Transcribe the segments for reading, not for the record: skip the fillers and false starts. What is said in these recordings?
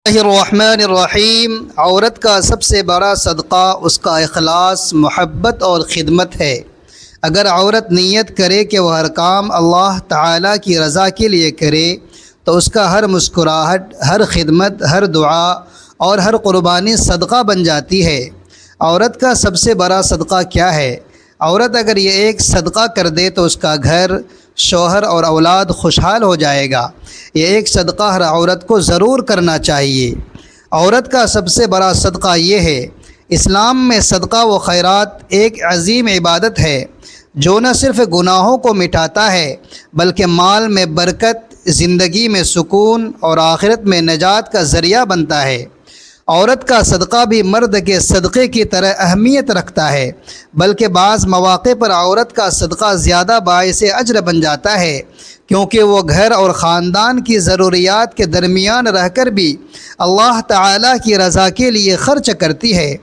الرحمن الرحیم۔ عورت کا سب سے بڑا صدقہ اس کا اخلاص، محبت اور خدمت ہے۔ اگر عورت نیت کرے کہ وہ ہر کام اللہ تعالیٰ کی رضا کے لیے کرے تو اس کا ہر مسکراہٹ، ہر خدمت، ہر دعا اور ہر قربانی صدقہ بن جاتی ہے۔ عورت کا سب سے بڑا صدقہ کیا ہے؟ عورت اگر یہ ایک صدقہ کر دے تو اس کا گھر، شوہر اور اولاد خوشحال ہو جائے گا۔ یہ ایک صدقہ ہر عورت کو ضرور کرنا چاہیے۔ عورت کا سب سے بڑا صدقہ یہ ہے۔ اسلام میں صدقہ و خیرات ایک عظیم عبادت ہے جو نہ صرف گناہوں کو مٹاتا ہے بلکہ مال میں برکت، زندگی میں سکون اور آخرت میں نجات کا ذریعہ بنتا ہے۔ عورت کا صدقہ بھی مرد کے صدقے کی طرح اہمیت رکھتا ہے، بلکہ بعض مواقع پر عورت کا صدقہ زیادہ باعث اجر بن جاتا ہے، کیونکہ وہ گھر اور خاندان کی ضروریات کے درمیان رہ کر بھی اللہ تعالیٰ کی رضا کے لیے خرچ کرتی ہے۔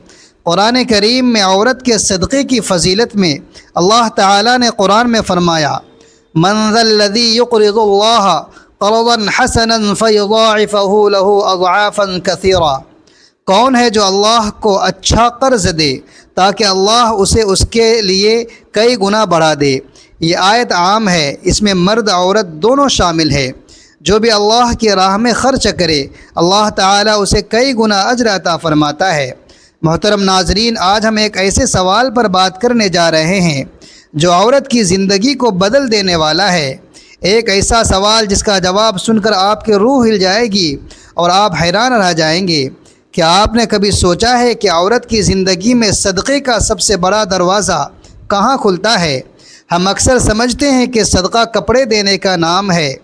قرآن کریم میں عورت کے صدقے کی فضیلت میں اللہ تعالیٰ نے قرآن میں فرمایا: من ذا الذی یقرض اللہ قرضا حسنا فیضاعفہ لہ اضعافا کثیرا۔ کون ہے جو اللہ کو اچھا قرض دے تاکہ اللہ اسے اس کے لیے کئی گنا بڑھا دے؟ یہ آیت عام ہے، اس میں مرد عورت دونوں شامل ہے۔ جو بھی اللہ کی راہ میں خرچ کرے اللہ تعالیٰ اسے کئی گنا اجر عطا فرماتا ہے۔ محترم ناظرین، آج ہم ایک ایسے سوال پر بات کرنے جا رہے ہیں جو عورت کی زندگی کو بدل دینے والا ہے۔ ایک ایسا سوال جس کا جواب سن کر آپ کی روح ہل جائے گی اور آپ حیران رہ جائیں گے۔ کیا آپ نے کبھی سوچا ہے کہ عورت کی زندگی میں صدقے کا سب سے بڑا دروازہ کہاں کھلتا ہے؟ ہم اکثر سمجھتے ہیں کہ صدقہ کپڑے دینے کا نام ہے،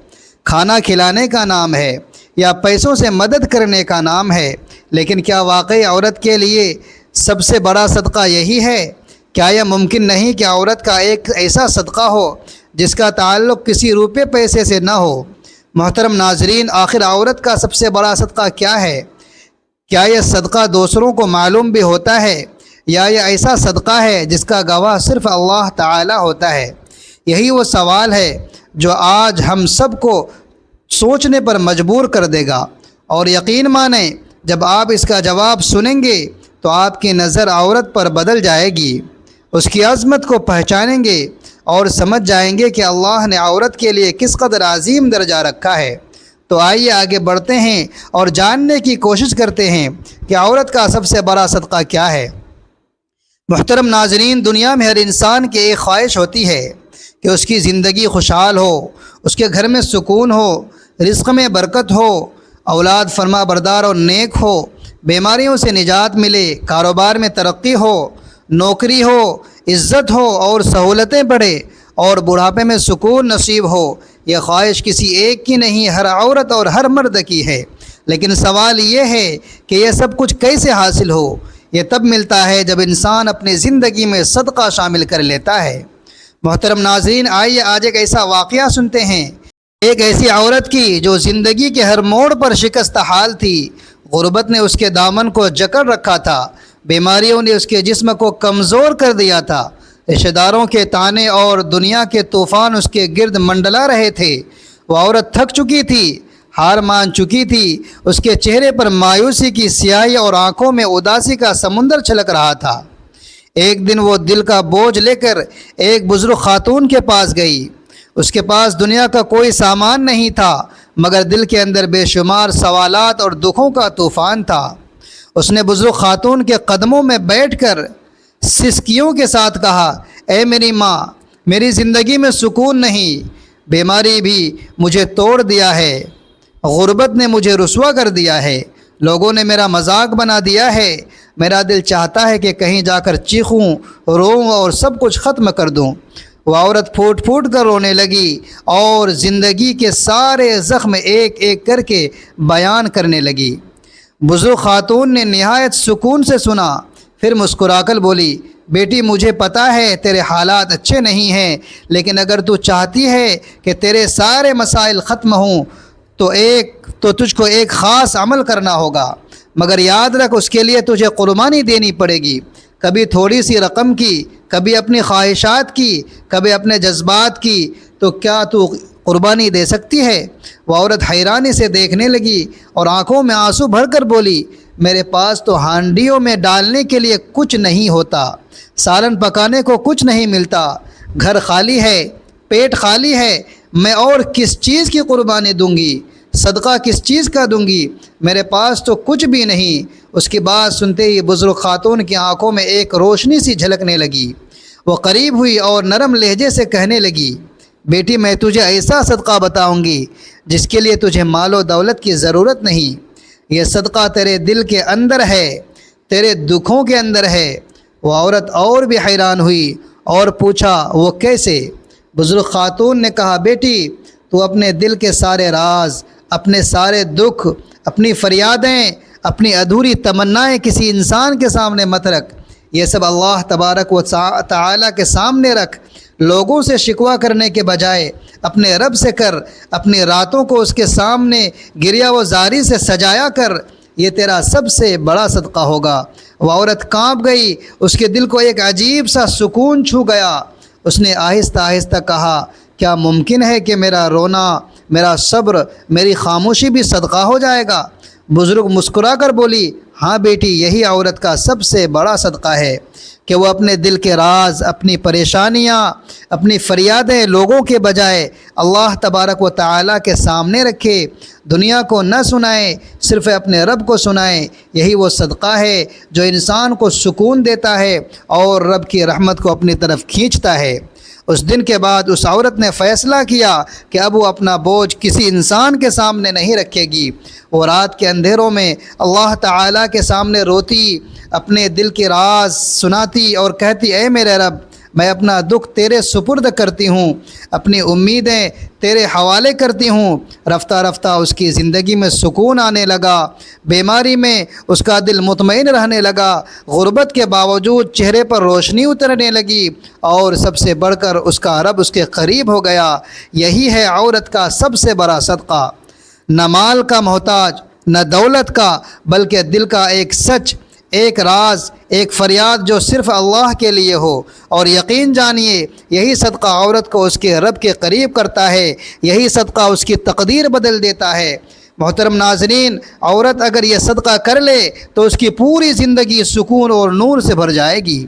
کھانا کھلانے کا نام ہے یا پیسوں سے مدد کرنے کا نام ہے، لیکن کیا واقعی عورت کے لیے سب سے بڑا صدقہ یہی ہے؟ کیا یہ ممکن نہیں کہ عورت کا ایک ایسا صدقہ ہو جس کا تعلق کسی روپے پیسے سے نہ ہو؟ محترم ناظرین، آخر عورت کا سب سے بڑا صدقہ کیا ہے؟ کیا یہ صدقہ دوسروں کو معلوم بھی ہوتا ہے یا یہ ایسا صدقہ ہے جس کا گواہ صرف اللہ تعالی ہوتا ہے؟ یہی وہ سوال ہے جو آج ہم سب کو سوچنے پر مجبور کر دے گا، اور یقین مانیں جب آپ اس کا جواب سنیں گے تو آپ کی نظر عورت پر بدل جائے گی، اس کی عظمت کو پہچانیں گے اور سمجھ جائیں گے کہ اللہ نے عورت کے لیے کس قدر عظیم درجہ رکھا ہے۔ تو آئیے آگے بڑھتے ہیں اور جاننے کی کوشش کرتے ہیں کہ عورت کا سب سے بڑا صدقہ کیا ہے۔ محترم ناظرین، دنیا میں ہر انسان کی ایک خواہش ہوتی ہے کہ اس کی زندگی خوشحال ہو، اس کے گھر میں سکون ہو، رزق میں برکت ہو، اولاد فرما بردار اور نیک ہو، بیماریوں سے نجات ملے، کاروبار میں ترقی ہو، نوکری ہو، عزت ہو اور سہولتیں بڑھے اور بڑھاپے میں سکون نصیب ہو۔ یہ خواہش کسی ایک کی نہیں، ہر عورت اور ہر مرد کی ہے۔ لیکن سوال یہ ہے کہ یہ سب کچھ کیسے حاصل ہو؟ یہ تب ملتا ہے جب انسان اپنی زندگی میں صدقہ شامل کر لیتا ہے۔ محترم ناظرین، آئیے آج ایک ایسا واقعہ سنتے ہیں، ایک ایسی عورت کی جو زندگی کے ہر موڑ پر شکست حال تھی۔ غربت نے اس کے دامن کو جکڑ رکھا تھا، بیماریوں نے اس کے جسم کو کمزور کر دیا تھا، رشتہ داروں کے طعنے اور دنیا کے طوفان اس کے گرد منڈلا رہے تھے۔ وہ عورت تھک چکی تھی، ہار مان چکی تھی، اس کے چہرے پر مایوسی کی سیاہی اور آنکھوں میں اداسی کا سمندر چھلک رہا تھا۔ ایک دن وہ دل کا بوجھ لے کر ایک بزرگ خاتون کے پاس گئی۔ اس کے پاس دنیا کا کوئی سامان نہیں تھا مگر دل کے اندر بے شمار سوالات اور دکھوں کا طوفان تھا۔ اس نے بزرگ خاتون کے قدموں میں بیٹھ کر سسکیوں کے ساتھ کہا: اے میری ماں، میری زندگی میں سکون نہیں، بیماری بھی مجھے توڑ دیا ہے، غربت نے مجھے رسوا کر دیا ہے، لوگوں نے میرا مذاق بنا دیا ہے، میرا دل چاہتا ہے کہ کہیں جا کر چیخوں، روؤں اور سب کچھ ختم کر دوں۔ وہ عورت پھوٹ پھوٹ کر رونے لگی اور زندگی کے سارے زخم ایک ایک کر کے بیان کرنے لگی۔ بزرگ خاتون نے نہایت سکون سے سنا، پھر مسکرا کر بولی: بیٹی، مجھے پتہ ہے تیرے حالات اچھے نہیں ہیں، لیکن اگر تو چاہتی ہے کہ تیرے سارے مسائل ختم ہوں تو تجھ کو ایک خاص عمل کرنا ہوگا، مگر یاد رکھ اس کے لیے تجھے قربانی دینی پڑے گی، کبھی تھوڑی سی رقم کی، کبھی اپنی خواہشات کی، کبھی اپنے جذبات کی۔ تو کیا تو قربانی دے سکتی ہے؟ وہ عورت حیرانی سے دیکھنے لگی اور آنکھوں میں آنسو بھر کر بولی، میرے پاس تو ہانڈیوں میں ڈالنے کے لیے کچھ نہیں ہوتا، سالن پکانے کو کچھ نہیں ملتا، گھر خالی ہے، پیٹ خالی ہے، میں اور کس چیز کی قربانی دوں گی؟ صدقہ کس چیز کا دوں گی؟ میرے پاس تو کچھ بھی نہیں۔ اس کی بات سنتے ہی بزرگ خاتون کی آنکھوں میں ایک روشنی سی جھلکنے لگی۔ وہ قریب ہوئی اور نرم لہجے سے کہنے لگی، بیٹی میں تجھے ایسا صدقہ بتاؤں گی جس کے لیے تجھے مال و دولت کی ضرورت نہیں۔ یہ صدقہ تیرے دل کے اندر ہے، تیرے دکھوں کے اندر ہے۔ وہ عورت اور بھی حیران ہوئی اور پوچھا، وہ کیسے؟ بزرگ خاتون نے کہا، بیٹی تو اپنے دل کے سارے راز، اپنے سارے دکھ، اپنی فریادیں، اپنی ادھوری تمنائیں کسی انسان کے سامنے مت رکھ، یہ سب اللہ تبارک و تعالی کے سامنے رکھ۔ لوگوں سے شکوہ کرنے کے بجائے اپنے رب سے کر، اپنی راتوں کو اس کے سامنے گریہ و زاری سے سجایا کر، یہ تیرا سب سے بڑا صدقہ ہوگا۔ وہ عورت کانپ گئی، اس کے دل کو ایک عجیب سا سکون چھو گیا۔ اس نے آہستہ آہستہ کہا، کیا ممکن ہے کہ میرا رونا، میرا صبر، میری خاموشی بھی صدقہ ہو جائے گا؟ بزرگ مسکرا کر بولی، ہاں بیٹی، یہی عورت کا سب سے بڑا صدقہ ہے کہ وہ اپنے دل کے راز، اپنی پریشانیاں، اپنی فریادیں لوگوں کے بجائے اللہ تبارک و تعالی کے سامنے رکھے، دنیا کو نہ سنائے، صرف اپنے رب کو سنائے۔ یہی وہ صدقہ ہے جو انسان کو سکون دیتا ہے اور رب کی رحمت کو اپنی طرف کھینچتا ہے۔ اس دن کے بعد اس عورت نے فیصلہ کیا کہ اب وہ اپنا بوجھ کسی انسان کے سامنے نہیں رکھے گی۔ وہ رات کے اندھیروں میں اللہ تعالیٰ کے سامنے روتی، اپنے دل کے راز سناتی اور کہتی، اے میرے رب، میں اپنا دکھ تیرے سپرد کرتی ہوں، اپنی امیدیں تیرے حوالے کرتی ہوں۔ رفتہ رفتہ اس کی زندگی میں سکون آنے لگا، بیماری میں اس کا دل مطمئن رہنے لگا، غربت کے باوجود چہرے پر روشنی اترنے لگی، اور سب سے بڑھ کر اس کا رب اس کے قریب ہو گیا۔ یہی ہے عورت کا سب سے بڑا صدقہ، نہ مال کا محتاج، نہ دولت کا، بلکہ دل کا ایک سچ، ایک راز، ایک فریاد جو صرف اللہ کے لیے ہو۔ اور یقین جانیے، یہی صدقہ عورت کو اس کے رب کے قریب کرتا ہے، یہی صدقہ اس کی تقدیر بدل دیتا ہے۔ محترم ناظرین، عورت اگر یہ صدقہ کر لے تو اس کی پوری زندگی سکون اور نور سے بھر جائے گی۔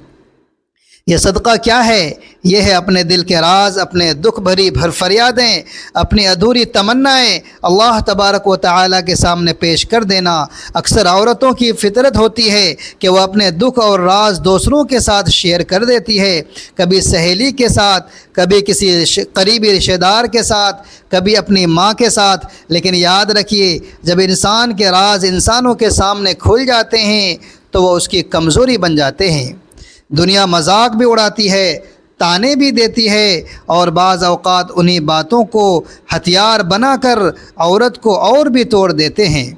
یہ صدقہ کیا ہے؟ یہ ہے اپنے دل کے راز، اپنے دکھ بھری فریادیں، اپنی ادھوری تمنائیں اللہ تبارک و تعالیٰ کے سامنے پیش کر دینا۔ اکثر عورتوں کی فطرت ہوتی ہے کہ وہ اپنے دکھ اور راز دوسروں کے ساتھ شیئر کر دیتی ہے، کبھی سہیلی کے ساتھ، کبھی کسی قریبی رشتہ دار کے ساتھ، کبھی اپنی ماں کے ساتھ۔ لیکن یاد رکھیے، جب انسان کے راز انسانوں کے سامنے کھل جاتے ہیں تو وہ اس کی کمزوری بن جاتے ہیں۔ دنیا مذاق بھی اڑاتی ہے، تانے بھی دیتی ہے، اور بعض اوقات انہی باتوں کو ہتھیار بنا کر عورت کو اور بھی توڑ دیتے ہیں۔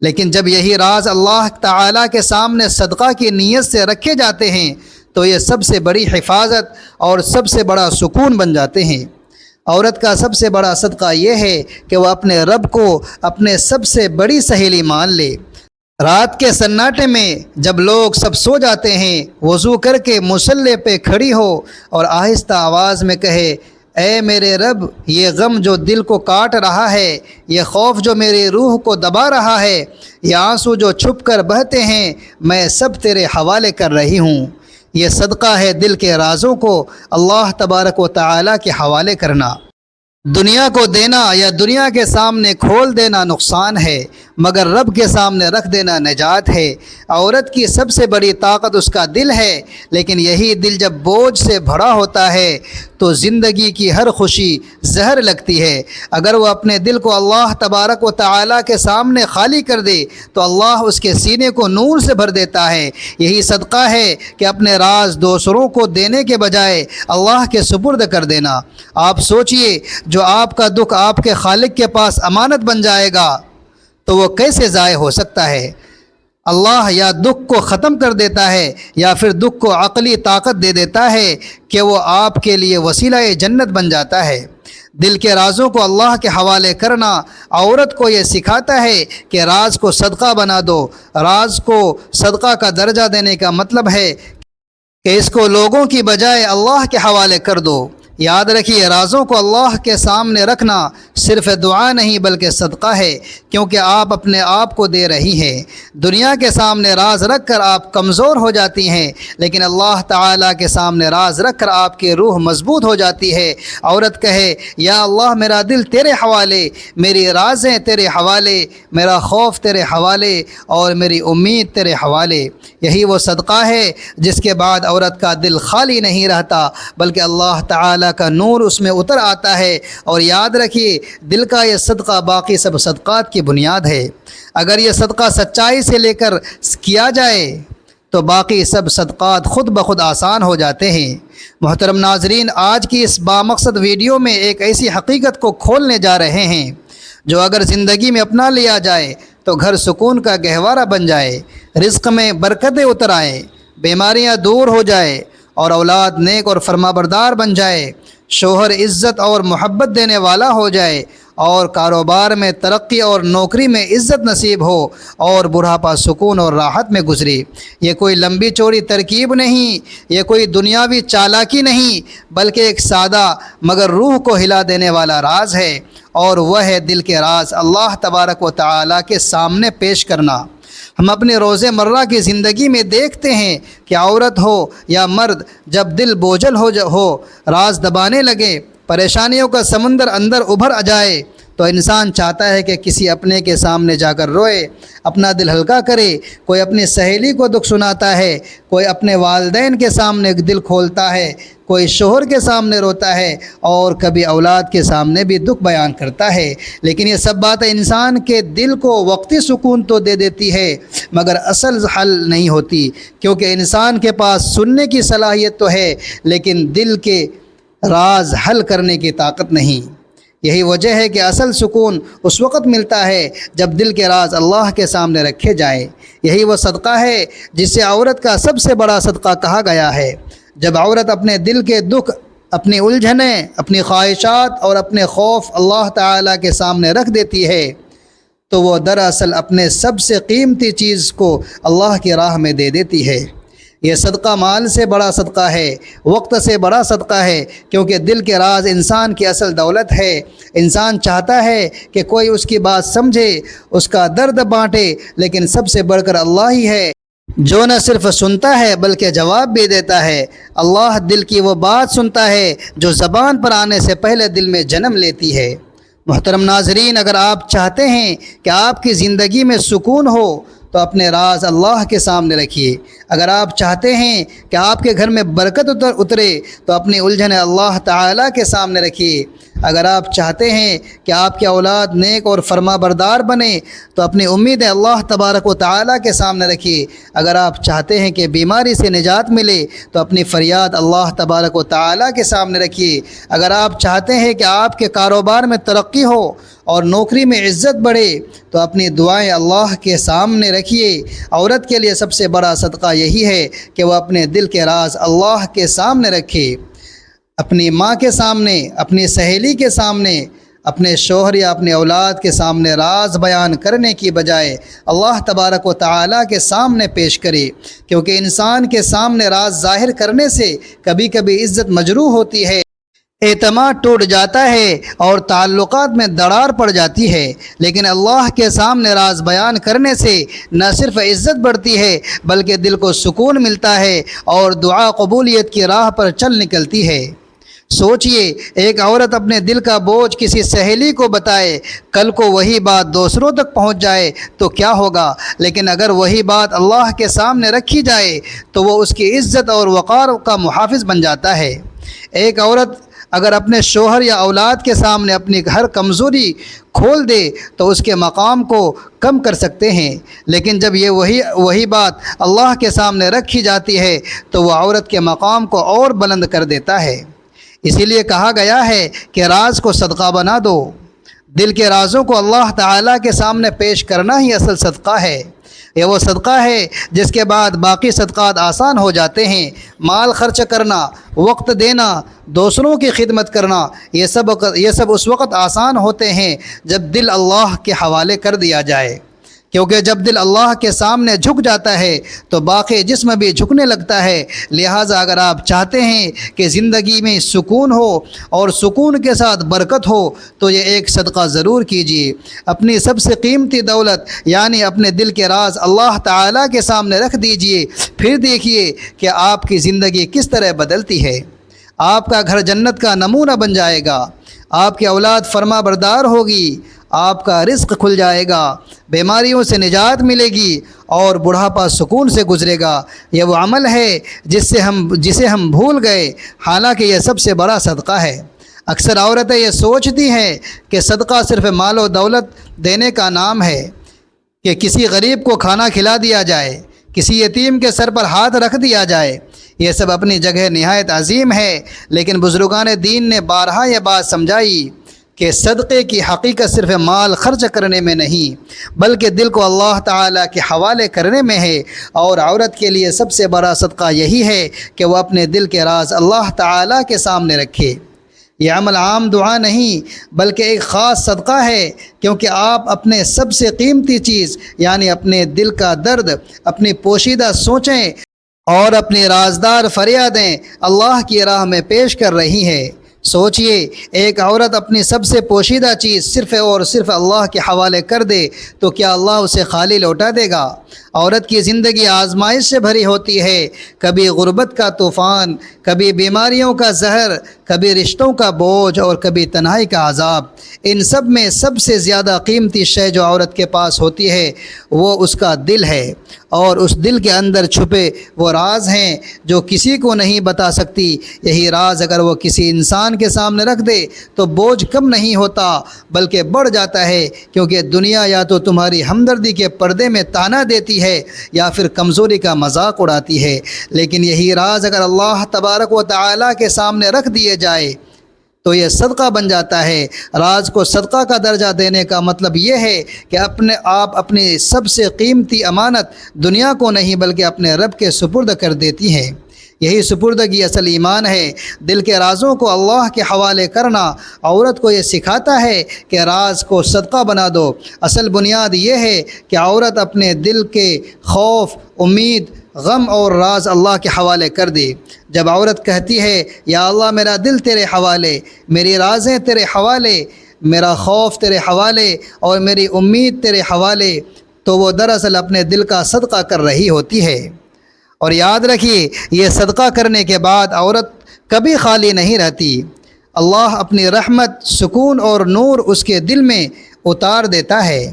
لیکن جب یہی راز اللہ تعالیٰ کے سامنے صدقہ کی نیت سے رکھے جاتے ہیں تو یہ سب سے بڑی حفاظت اور سب سے بڑا سکون بن جاتے ہیں۔ عورت کا سب سے بڑا صدقہ یہ ہے کہ وہ اپنے رب کو اپنے سب سے بڑی سہیلی مان لے۔ رات کے سناٹے میں جب لوگ سب سو جاتے ہیں، وضو کر کے مصلی پہ کھڑی ہو اور آہستہ آواز میں کہے، اے میرے رب، یہ غم جو دل کو کاٹ رہا ہے، یہ خوف جو میری روح کو دبا رہا ہے، یہ آنسو جو چھپ کر بہتے ہیں، میں سب تیرے حوالے کر رہی ہوں۔ یہ صدقہ ہے دل کے رازوں کو اللہ تبارک و تعالیٰ کے حوالے کرنا۔ دنیا کو دینا یا دنیا کے سامنے کھول دینا نقصان ہے، مگر رب کے سامنے رکھ دینا نجات ہے۔ عورت کی سب سے بڑی طاقت اس کا دل ہے، لیکن یہی دل جب بوجھ سے بھرا ہوتا ہے تو زندگی کی ہر خوشی زہر لگتی ہے۔ اگر وہ اپنے دل کو اللہ تبارک و تعالیٰ کے سامنے خالی کر دے تو اللہ اس کے سینے کو نور سے بھر دیتا ہے۔ یہی صدقہ ہے کہ اپنے راز دوسروں کو دینے کے بجائے اللہ کے سپرد کر دینا۔ آپ سوچئے، جو آپ کا دکھ آپ کے خالق کے پاس امانت بن جائے گا تو وہ کیسے ضائع ہو سکتا ہے؟ اللہ یا دکھ کو ختم کر دیتا ہے یا پھر دکھ کو عقلی طاقت دے دیتا ہے کہ وہ آپ کے لیے وسیلہ جنت بن جاتا ہے۔ دل کے رازوں کو اللہ کے حوالے کرنا عورت کو یہ سکھاتا ہے کہ راز کو صدقہ بنا دو۔ راز کو صدقہ کا درجہ دینے کا مطلب ہے کہ اس کو لوگوں کی بجائے اللہ کے حوالے کر دو۔ یاد رکھیے رازوں کو اللہ کے سامنے رکھنا صرف دعا نہیں بلکہ صدقہ ہے، کیونکہ آپ اپنے آپ کو دے رہی ہیں۔ دنیا کے سامنے راز رکھ کر آپ کمزور ہو جاتی ہیں، لیکن اللہ تعالیٰ کے سامنے راز رکھ کر آپ کی روح مضبوط ہو جاتی ہے۔ عورت کہے یا اللہ میرا دل تیرے حوالے، میری رازیں تیرے حوالے، میرا خوف تیرے حوالے اور میری امید تیرے حوالے۔ یہی وہ صدقہ ہے جس کے بعد عورت کا دل خالی نہیں رہتا بلکہ اللہ تعالیٰ کا نور اس میں اتر آتا ہے۔ اور یاد رکھیے دل کا یہ صدقہ باقی سب صدقات کی بنیاد ہے۔ اگر یہ صدقہ سچائی سے لے کر کیا جائے تو باقی سب صدقات خود بخود آسان ہو جاتے ہیں۔ محترم ناظرین، آج کی اس بامقصد ویڈیو میں ایک ایسی حقیقت کو کھولنے جا رہے ہیں جو اگر زندگی میں اپنا لیا جائے تو گھر سکون کا گہوارہ بن جائے، رزق میں برکتیں اتر آئے، بیماریاں دور ہو جائے اور اولاد نیک اور فرمانبردار بن جائے، شوہر عزت اور محبت دینے والا ہو جائے اور کاروبار میں ترقی اور نوکری میں عزت نصیب ہو اور بڑھاپا سکون اور راحت میں گزرے۔ یہ کوئی لمبی چوڑی ترکیب نہیں، یہ کوئی دنیاوی چالاکی نہیں، بلکہ ایک سادہ مگر روح کو ہلا دینے والا راز ہے، اور وہ ہے دل کے راز اللہ تبارک و تعالیٰ کے سامنے پیش کرنا۔ ہم اپنے روزمرہ کی زندگی میں دیکھتے ہیں کہ عورت ہو یا مرد جب دل بوجھل ہو راز دبانے لگے، پریشانیوں کا سمندر اندر ابھر آ جائے تو انسان چاہتا ہے کہ کسی اپنے کے سامنے جا کر روئے، اپنا دل ہلکا کرے۔ کوئی اپنی سہیلی کو دکھ سناتا ہے، کوئی اپنے والدین کے سامنے دل کھولتا ہے، کوئی شوہر کے سامنے روتا ہے اور کبھی اولاد کے سامنے بھی دکھ بیان کرتا ہے۔ لیکن یہ سب باتیں انسان کے دل کو وقتی سکون تو دے دیتی ہے مگر اصل حل نہیں ہوتی، کیونکہ انسان کے پاس سننے کی صلاحیت تو ہے لیکن دل کے راز حل کرنے کی طاقت نہیں۔ یہی وجہ ہے کہ اصل سکون اس وقت ملتا ہے جب دل کے راز اللہ کے سامنے رکھے جائیں۔ یہی وہ صدقہ ہے جسے عورت کا سب سے بڑا صدقہ کہا گیا ہے۔ جب عورت اپنے دل کے دکھ، اپنی الجھنیں، اپنی خواہشات اور اپنے خوف اللہ تعالیٰ کے سامنے رکھ دیتی ہے تو وہ دراصل اپنے سب سے قیمتی چیز کو اللہ کی راہ میں دے دیتی ہے۔ یہ صدقہ مال سے بڑا صدقہ ہے، وقت سے بڑا صدقہ ہے، کیونکہ دل کے راز انسان کی اصل دولت ہے۔ انسان چاہتا ہے کہ کوئی اس کی بات سمجھے، اس کا درد بانٹے، لیکن سب سے بڑھ کر اللہ ہی ہے جو نہ صرف سنتا ہے بلکہ جواب بھی دیتا ہے۔ اللہ دل کی وہ بات سنتا ہے جو زبان پر آنے سے پہلے دل میں جنم لیتی ہے۔ محترم ناظرین، اگر آپ چاہتے ہیں کہ آپ کی زندگی میں سکون ہو تو اپنے راز اللہ کے سامنے رکھیے۔ اگر آپ چاہتے ہیں کہ آپ کے گھر میں برکت اترے تو اپنی الجھنیں اللہ تعالیٰ کے سامنے رکھیے۔ اگر آپ چاہتے ہیں کہ آپ کی اولاد نیک اور فرما بردار بنے تو اپنی امیدیں اللہ تبارک و تعالیٰ کے سامنے رکھیے۔ اگر آپ چاہتے ہیں کہ بیماری سے نجات ملے تو اپنی فریاد اللہ تبارک و تعالیٰ کے سامنے رکھیے۔ اگر آپ چاہتے ہیں کہ آپ کے کاروبار میں ترقی ہو اور نوکری میں عزت بڑھے تو اپنی دعائیں اللہ کے سامنے رکھیے۔ عورت کے لیے سب سے بڑا صدقہ یہی ہے کہ وہ اپنے دل کے راز اللہ کے سامنے رکھے، اپنی ماں کے سامنے، اپنی سہیلی کے سامنے، اپنے شوہر یا اپنے اولاد کے سامنے راز بیان کرنے کی بجائے اللہ تبارک و تعالیٰ کے سامنے پیش کرے، کیونکہ انسان کے سامنے راز ظاہر کرنے سے کبھی کبھی عزت مجروح ہوتی ہے، اعتماد ٹوٹ جاتا ہے اور تعلقات میں دراڑ پڑ جاتی ہے۔ لیکن اللہ کے سامنے راز بیان کرنے سے نہ صرف عزت بڑھتی ہے بلکہ دل کو سکون ملتا ہے اور دعا قبولیت کی راہ پر چل نکلتی ہے۔ سوچئے، ایک عورت اپنے دل کا بوجھ کسی سہیلی کو بتائے، کل کو وہی بات دوسروں تک پہنچ جائے تو کیا ہوگا؟ لیکن اگر وہی بات اللہ کے سامنے رکھی جائے تو وہ اس کی عزت اور وقار کا محافظ بن جاتا ہے۔ ایک عورت اگر اپنے شوہر یا اولاد کے سامنے اپنی ہر کمزوری کھول دے تو اس کے مقام کو کم کر سکتے ہیں، لیکن جب یہ وہی بات اللہ کے سامنے رکھی جاتی ہے تو وہ عورت کے مقام کو اور بلند کر دیتا ہے۔ اسی لیے کہا گیا ہے کہ راز کو صدقہ بنا دو۔ دل کے رازوں کو اللہ تعالیٰ کے سامنے پیش کرنا ہی اصل صدقہ ہے۔ یہ وہ صدقہ ہے جس کے بعد باقی صدقات آسان ہو جاتے ہیں۔ مال خرچ کرنا، وقت دینا، دوسروں کی خدمت کرنا، یہ سب اس وقت آسان ہوتے ہیں جب دل اللہ کے حوالے کر دیا جائے۔ کیونکہ جب دل اللہ کے سامنے جھک جاتا ہے تو باقی جسم بھی جھکنے لگتا ہے۔ لہٰذا اگر آپ چاہتے ہیں کہ زندگی میں سکون ہو اور سکون کے ساتھ برکت ہو تو یہ ایک صدقہ ضرور کیجیے۔ اپنی سب سے قیمتی دولت یعنی اپنے دل کے راز اللہ تعالیٰ کے سامنے رکھ دیجیے، پھر دیکھیے کہ آپ کی زندگی کس طرح بدلتی ہے۔ آپ کا گھر جنت کا نمونہ بن جائے گا، آپ کی اولاد فرما بردار ہوگی، آپ کا رزق کھل جائے گا، بیماریوں سے نجات ملے گی اور بڑھاپا سکون سے گزرے گا۔ یہ وہ عمل ہے جسے ہم بھول گئے، حالانکہ یہ سب سے بڑا صدقہ ہے۔ اکثر عورتیں یہ سوچتی ہیں کہ صدقہ صرف مال و دولت دینے کا نام ہے، کہ کسی غریب کو کھانا کھلا دیا جائے، کسی یتیم کے سر پر ہاتھ رکھ دیا جائے۔ یہ سب اپنی جگہ نہایت عظیم ہے، لیکن بزرگان دین نے بارہا یہ بات سمجھائی کہ صدقے کی حقیقت صرف مال خرچ کرنے میں نہیں بلکہ دل کو اللہ تعالیٰ کے حوالے کرنے میں ہے، اور عورت کے لیے سب سے بڑا صدقہ یہی ہے کہ وہ اپنے دل کے راز اللہ تعالیٰ کے سامنے رکھے۔ یہ عمل عام دعا نہیں بلکہ ایک خاص صدقہ ہے، کیونکہ آپ اپنے سب سے قیمتی چیز یعنی اپنے دل کا درد، اپنی پوشیدہ سوچیں اور اپنی رازدار فریادیں اللہ کی راہ میں پیش کر رہی ہیں۔ سوچئے، ایک عورت اپنی سب سے پوشیدہ چیز صرف اور صرف اللہ کے حوالے کر دے تو کیا اللہ اسے خالی لوٹا دے گا؟ عورت کی زندگی آزمائش سے بھری ہوتی ہے، کبھی غربت کا طوفان، کبھی بیماریوں کا زہر، کبھی رشتوں کا بوجھ اور کبھی تنہائی کا عذاب۔ ان سب میں سب سے زیادہ قیمتی شے جو عورت کے پاس ہوتی ہے وہ اس کا دل ہے، اور اس دل کے اندر چھپے وہ راز ہیں جو کسی کو نہیں بتا سکتی۔ یہی راز اگر وہ کسی انسان کے سامنے رکھ دے تو بوجھ کم نہیں ہوتا بلکہ بڑھ جاتا ہے، کیونکہ دنیا یا تو تمہاری ہمدردی کے پردے میں طعنہ دیتی ہے یا پھر کمزوری کا مذاق اڑاتی ہے۔ لیکن یہی راز اگر اللہ تبارک و تعالیٰ کے سامنے رکھ دیے جائے تو یہ صدقہ بن جاتا ہے۔ راز کو صدقہ کا درجہ دینے کا مطلب یہ ہے کہ آپ اپنی سب سے قیمتی امانت دنیا کو نہیں بلکہ اپنے رب کے سپرد کر دیتی ہیں۔ یہی سپردگی اصل ایمان ہے۔ دل کے رازوں کو اللہ کے حوالے کرنا عورت کو یہ سکھاتا ہے کہ راز کو صدقہ بنا دو۔ اصل بنیاد یہ ہے کہ عورت اپنے دل کے خوف، امید، غم اور راز اللہ کے حوالے کر دے۔ جب عورت کہتی ہے یا اللہ میرا دل تیرے حوالے، میری رازیں تیرے حوالے، میرا خوف تیرے حوالے اور میری امید تیرے حوالے، تو وہ دراصل اپنے دل کا صدقہ کر رہی ہوتی ہے۔ اور یاد رکھیے، یہ صدقہ کرنے کے بعد عورت کبھی خالی نہیں رہتی۔ اللہ اپنی رحمت، سکون اور نور اس کے دل میں اتار دیتا ہے۔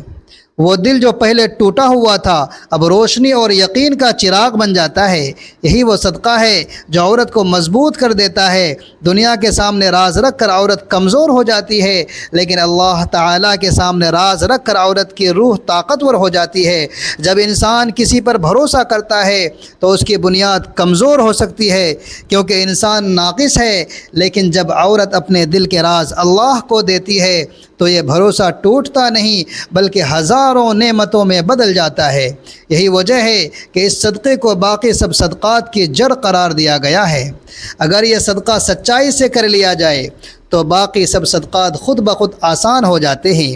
وہ دل جو پہلے ٹوٹا ہوا تھا اب روشنی اور یقین کا چراغ بن جاتا ہے۔ یہی وہ صدقہ ہے جو عورت کو مضبوط کر دیتا ہے۔ دنیا کے سامنے راز رکھ کر عورت کمزور ہو جاتی ہے، لیکن اللہ تعالیٰ کے سامنے راز رکھ کر عورت کی روح طاقتور ہو جاتی ہے۔ جب انسان کسی پر بھروسہ کرتا ہے تو اس کی بنیاد کمزور ہو سکتی ہے کیونکہ انسان ناقص ہے، لیکن جب عورت اپنے دل کے راز اللہ کو دیتی ہے تو یہ بھروسہ ٹوٹتا نہیں بلکہ ہزاروں نعمتوں میں بدل جاتا ہے۔ یہی وجہ ہے کہ اس صدقے کو باقی سب صدقات کی جڑ قرار دیا گیا ہے۔ اگر یہ صدقہ سچائی سے کر لیا جائے تو باقی سب صدقات خود بخود آسان ہو جاتے ہیں۔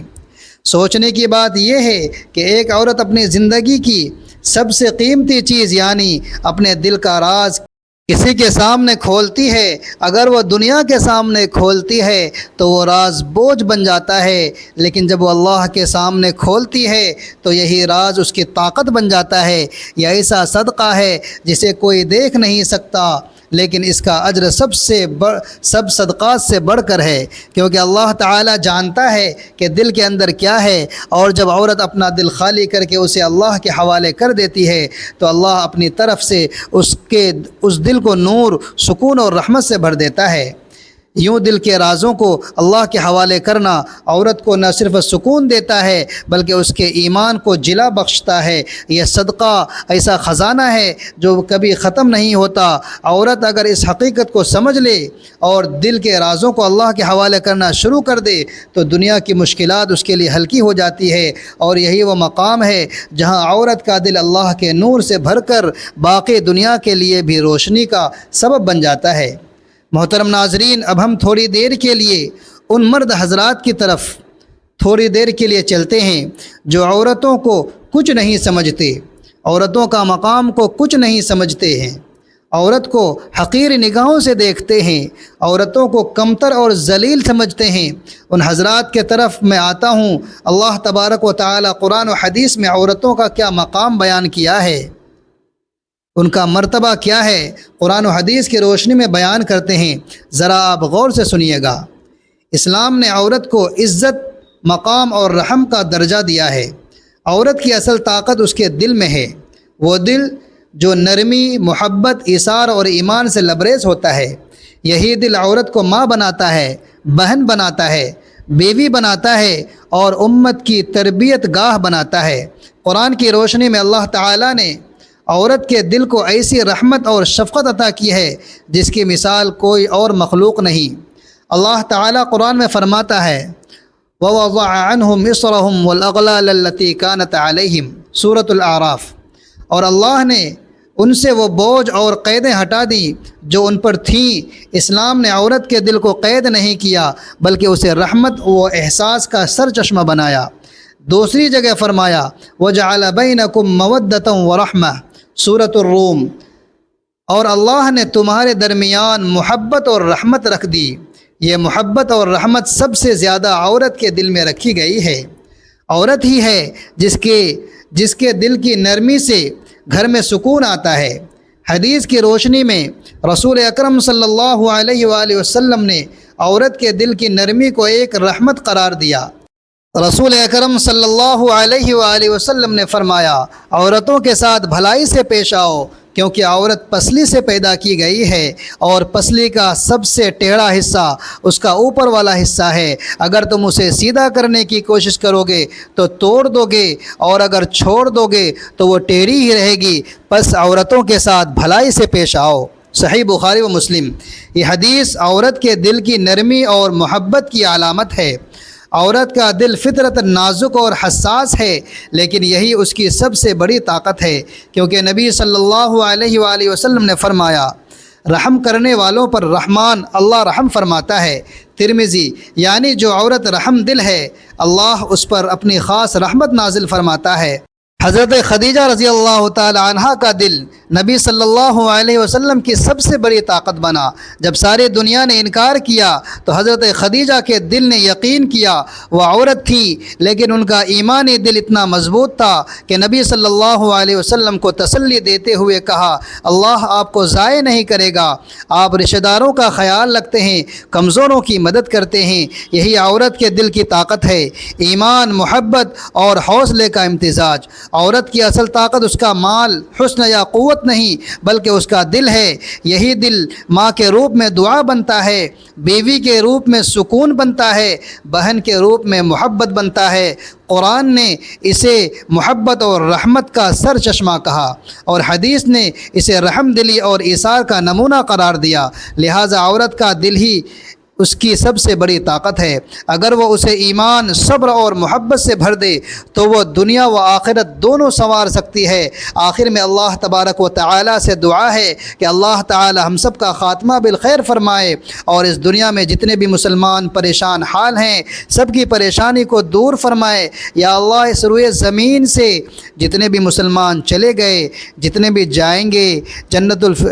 سوچنے کی بات یہ ہے کہ ایک عورت اپنی زندگی کی سب سے قیمتی چیز یعنی اپنے دل کا راز کسی کے سامنے کھولتی ہے۔ اگر وہ دنیا کے سامنے کھولتی ہے تو وہ راز بوجھ بن جاتا ہے، لیکن جب وہ اللہ کے سامنے کھولتی ہے تو یہی راز اس کی طاقت بن جاتا ہے۔ یہ ایسا صدقہ ہے جسے کوئی دیکھ نہیں سکتا، لیکن اس کا اجر سب صدقات سے بڑھ کر ہے، کیونکہ اللہ تعالیٰ جانتا ہے کہ دل کے اندر کیا ہے، اور جب عورت اپنا دل خالی کر کے اسے اللہ کے حوالے کر دیتی ہے تو اللہ اپنی طرف سے اس دل کو نور، سکون اور رحمت سے بھر دیتا ہے۔ یوں دل کے رازوں کو اللہ کے حوالے کرنا عورت کو نہ صرف سکون دیتا ہے بلکہ اس کے ایمان کو جلا بخشتا ہے۔ یہ صدقہ ایسا خزانہ ہے جو کبھی ختم نہیں ہوتا۔ عورت اگر اس حقیقت کو سمجھ لے اور دل کے رازوں کو اللہ کے حوالے کرنا شروع کر دے تو دنیا کی مشکلات اس کے لیے ہلکی ہو جاتی ہے، اور یہی وہ مقام ہے جہاں عورت کا دل اللہ کے نور سے بھر کر باقی دنیا کے لیے بھی روشنی کا سبب بن جاتا ہے۔ محترم ناظرین، اب ہم تھوڑی دیر کے لیے ان مرد حضرات کی طرف تھوڑی دیر کے لیے چلتے ہیں جو عورتوں کو کچھ نہیں سمجھتے، عورتوں کا مقام کو کچھ نہیں سمجھتے ہیں، عورت کو حقیر نگاہوں سے دیکھتے ہیں، عورتوں کو کمتر اور ذلیل سمجھتے ہیں۔ ان حضرات کے طرف میں آتا ہوں، اللہ تبارک و تعالی قرآن و حدیث میں عورتوں کا کیا مقام بیان کیا ہے، ان کا مرتبہ کیا ہے، قرآن و حدیث کی روشنی میں بیان کرتے ہیں۔ ذرا آپ غور سے سنیے گا۔ اسلام نے عورت کو عزت، مقام اور رحم کا درجہ دیا ہے۔ عورت کی اصل طاقت اس کے دل میں ہے، وہ دل جو نرمی، محبت، ایثار اور ایمان سے لبریز ہوتا ہے۔ یہی دل عورت کو ماں بناتا ہے، بہن بناتا ہے، بیوی بناتا ہے اور امت کی تربیت گاہ بناتا ہے۔ قرآن کی روشنی میں اللہ تعالیٰ نے عورت کے دل کو ایسی رحمت اور شفقت عطا کی ہے جس کی مثال کوئی اور مخلوق نہیں۔ اللہ تعالیٰ قرآن میں فرماتا ہے وَوَضَعَ عَنْهُمْ إِصْرَهُمْ وَالْأَغْلَالَ الَّتِي كَانَتْ عَلَيْهِمْ سورۃ الأعراف۔ اور اللہ نے ان سے وہ بوجھ اور قیدیں ہٹا دیں جو ان پر تھیں۔ اسلام نے عورت کے دل کو قید نہیں کیا بلکہ اسے رحمت و احساس کا سرچشمہ بنایا۔ دوسری جگہ فرمایا وَجَعَلَ بَيْنَكُمْ مَوَدَّةً وَرَحْمَةً سورۃ الروم۔ اور اللہ نے تمہارے درمیان محبت اور رحمت رکھ دی۔ یہ محبت اور رحمت سب سے زیادہ عورت کے دل میں رکھی گئی ہے۔ عورت ہی ہے جس کے دل کی نرمی سے گھر میں سکون آتا ہے۔ حدیث کی روشنی میں رسول اکرم صلی اللہ علیہ وآلہ وسلم نے عورت کے دل کی نرمی کو ایک رحمت قرار دیا۔ رسول اکرم صلی اللہ علیہ وآلہ وسلم نے فرمایا عورتوں کے ساتھ بھلائی سے پیش آؤ، کیونکہ عورت پسلی سے پیدا کی گئی ہے اور پسلی کا سب سے ٹیڑھا حصہ اس کا اوپر والا حصہ ہے۔ اگر تم اسے سیدھا کرنے کی کوشش کرو گے تو توڑ دو گے اور اگر چھوڑ دو گے تو وہ ٹیڑھی ہی رہے گی، پس عورتوں کے ساتھ بھلائی سے پیش آؤ۔ صحیح بخاری و مسلم۔ یہ حدیث عورت کے دل کی نرمی اور محبت کی علامت ہے۔ عورت کا دل فطرت نازک اور حساس ہے، لیکن یہی اس کی سب سے بڑی طاقت ہے، کیونکہ نبی صلی اللہ علیہ وآلہ وسلم نے فرمایا رحم کرنے والوں پر رحمان اللہ رحم فرماتا ہے۔ ترمذی۔ یعنی جو عورت رحم دل ہے اللہ اس پر اپنی خاص رحمت نازل فرماتا ہے۔ حضرت خدیجہ رضی اللہ تعالی عنہا کا دل نبی صلی اللہ علیہ وسلم کی سب سے بڑی طاقت بنا۔ جب ساری دنیا نے انکار کیا تو حضرت خدیجہ کے دل نے یقین کیا۔ وہ عورت تھی لیکن ان کا ایمانی دل اتنا مضبوط تھا کہ نبی صلی اللہ علیہ وسلم کو تسلی دیتے ہوئے کہا اللہ آپ کو ضائع نہیں کرے گا، آپ رشتہ داروں کا خیال رکھتے ہیں، کمزوروں کی مدد کرتے ہیں۔ یہی عورت کے دل کی طاقت ہے، ایمان، محبت اور حوصلے کا امتزاج۔ عورت کی اصل طاقت اس کا مال، حسن یا قوت نہیں بلکہ اس کا دل ہے۔ یہی دل ماں کے روپ میں دعا بنتا ہے، بیوی کے روپ میں سکون بنتا ہے، بہن کے روپ میں محبت بنتا ہے۔ قرآن نے اسے محبت اور رحمت کا سر چشمہ کہا اور حدیث نے اسے رحم دلی اور ایثار کا نمونہ قرار دیا۔ لہٰذا عورت کا دل ہی اس کی سب سے بڑی طاقت ہے۔ اگر وہ اسے ایمان، صبر اور محبت سے بھر دے تو وہ دنیا و آخرت دونوں سنوار سکتی ہے۔ آخر میں اللہ تبارک و تعالی سے دعا ہے کہ اللہ تعالی ہم سب کا خاتمہ بالخیر فرمائے اور اس دنیا میں جتنے بھی مسلمان پریشان حال ہیں سب کی پریشانی کو دور فرمائے۔ یا اللہ اس روئے زمین سے جتنے بھی مسلمان چلے گئے، جتنے بھی جائیں گے،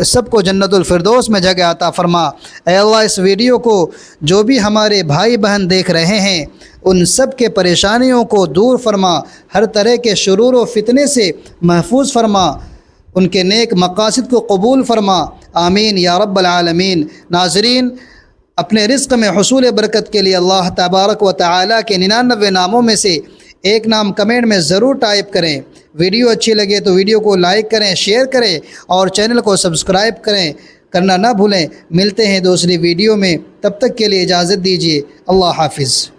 سب کو جنت الفردوس میں جگہ عطا فرما۔ اے اللہ اس ویڈیو کو جو بھی ہمارے بھائی بہن دیکھ رہے ہیں ان سب کے پریشانیوں کو دور فرما، ہر طرح کے شرور و فتنے سے محفوظ فرما، ان کے نیک مقاصد کو قبول فرما، آمین یا رب العالمین۔ ناظرین، اپنے رزق میں حصول برکت کے لیے اللہ تبارک و تعالی کے 99 ناموں میں سے ایک نام کمنٹ میں ضرور ٹائپ کریں۔ ویڈیو اچھی لگے تو ویڈیو کو لائک کریں، شیئر کریں اور چینل کو سبسکرائب کرنا نہ بھولیں۔ ملتے ہیں دوسری ویڈیو میں، تب تک کے لیے اجازت دیجیے۔ اللہ حافظ۔